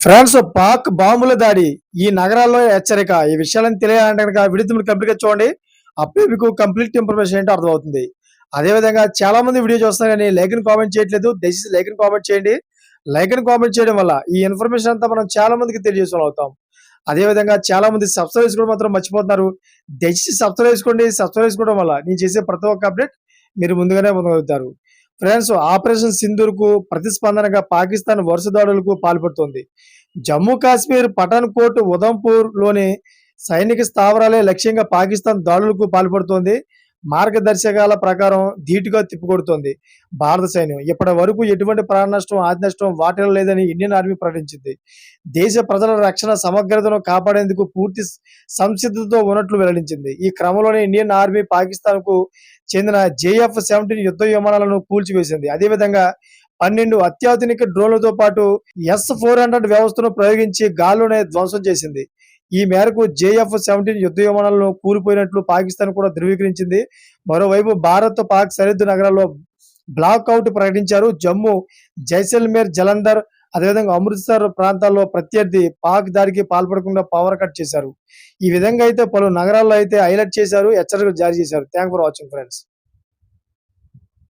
France Pak బాంబుల దాడి ఈ నగరాల్లో హెచ్చరిక. ఈ విషయాలను తెలియాలంటే గనక వీడియో మీరు కంప్లీట్‌గా చూడండి. అప్పుడే మీకు కంప్లీట్ ఇన్ఫర్మేషన్ ఏంటో అర్థమవుతుంది. అదేవిధంగా చాలా మంది వీడియో చూస్తున్నారు గానీ లైక్ అండ్ కామెంట్ చేయట్లేదు. దయచేసి లైక్ అండ్ కామెంట్ చేయండి. లైక్ అండ్ కామెంట్ చేయడం వల్ల ఈ ఇన్ఫర్మేషన్ అంతా మనం చాలా మందికి తెలియజేసేవాళ్ళం అవుతాం. అదేవిధంగా చాలా మంది సబ్స్క్రైబ్ చేసుకోవడం మాత్రం మర్చిపోతున్నారు. దయచేసి సబ్స్క్రైబ్ చేసుకోండి. సబ్స్క్రైబ్ చేసుకోవడం వల్ల నేను చేసే ప్రతి ఒక్క అప్డేట్ మీరు ముందుగానే పొందగలుగుతారు. ఫ్రెండ్స్, ఆపరేషన్ సింధూర్‌కు ప్రతిస్పందనగా పాకిస్తాన్ వరుస దాడులకు పాల్పడుతోంది. జమ్మూ కాశ్మీర్ పఠాన్‌కోట్, ఉధంపూర్‌లోని సైనిక స్థావరాలే లక్ష్యంగా పాకిస్తాన్ దాడులకు పాల్పడుతోంది. మార్గదర్శకాల ప్రకారం ధీటుగా తిప్పికొడుతోంది భారత సైన్యం. ఇప్పటి వరకు ఎటువంటి ప్రాణ నష్టం, ఆస్తి నష్టం వాటిల్లలేదని ఇండియన్ ఆర్మీ ప్రకటించింది. దేశ ప్రజల రక్షణ సమగ్రతను కాపాడేందుకు పూర్తి సంసిద్ధతతో ఉన్నట్లు వెల్లడించింది. ఈ క్రమంలోనే ఇండియన్ ఆర్మీ పాకిస్తాన్‌కు చెందిన జేఎఫ్-17 యుద్ధ విమానాలను కూల్చివేసింది. అదేవిధంగా 12 అత్యాధునిక డ్రోన్లతో పాటు S-400 వ్యవస్థను ప్రయోగించి గాల్లోనే ధ్వంసం చేసింది. ఈ మేరకు జేఎఫ్-17 యుద్ధ విమానాలను కూలిపోయినట్లు పాకిస్తాన్ కూడా ధృవీకరించింది. మరోవైపు భారత్, పాక్ సరిహద్దు నగరాల్లో బ్లాకౌట్ ప్రకటించారు. జమ్మూ, జైసల్మేర్, జలంధర్ అదేవిధంగా అమృత్సర్ ప్రాంతాల్లో ప్రత్యర్థి పాక్ దాడికి పాల్పడకుండా పవర్ కట్ చేశారు. ఈ విధంగా అయితే పలు నగరాల్లో అయితే హైలైట్ చేశారు, హెచ్చరికలు జారీ చేశారు. Thanks for watching friends.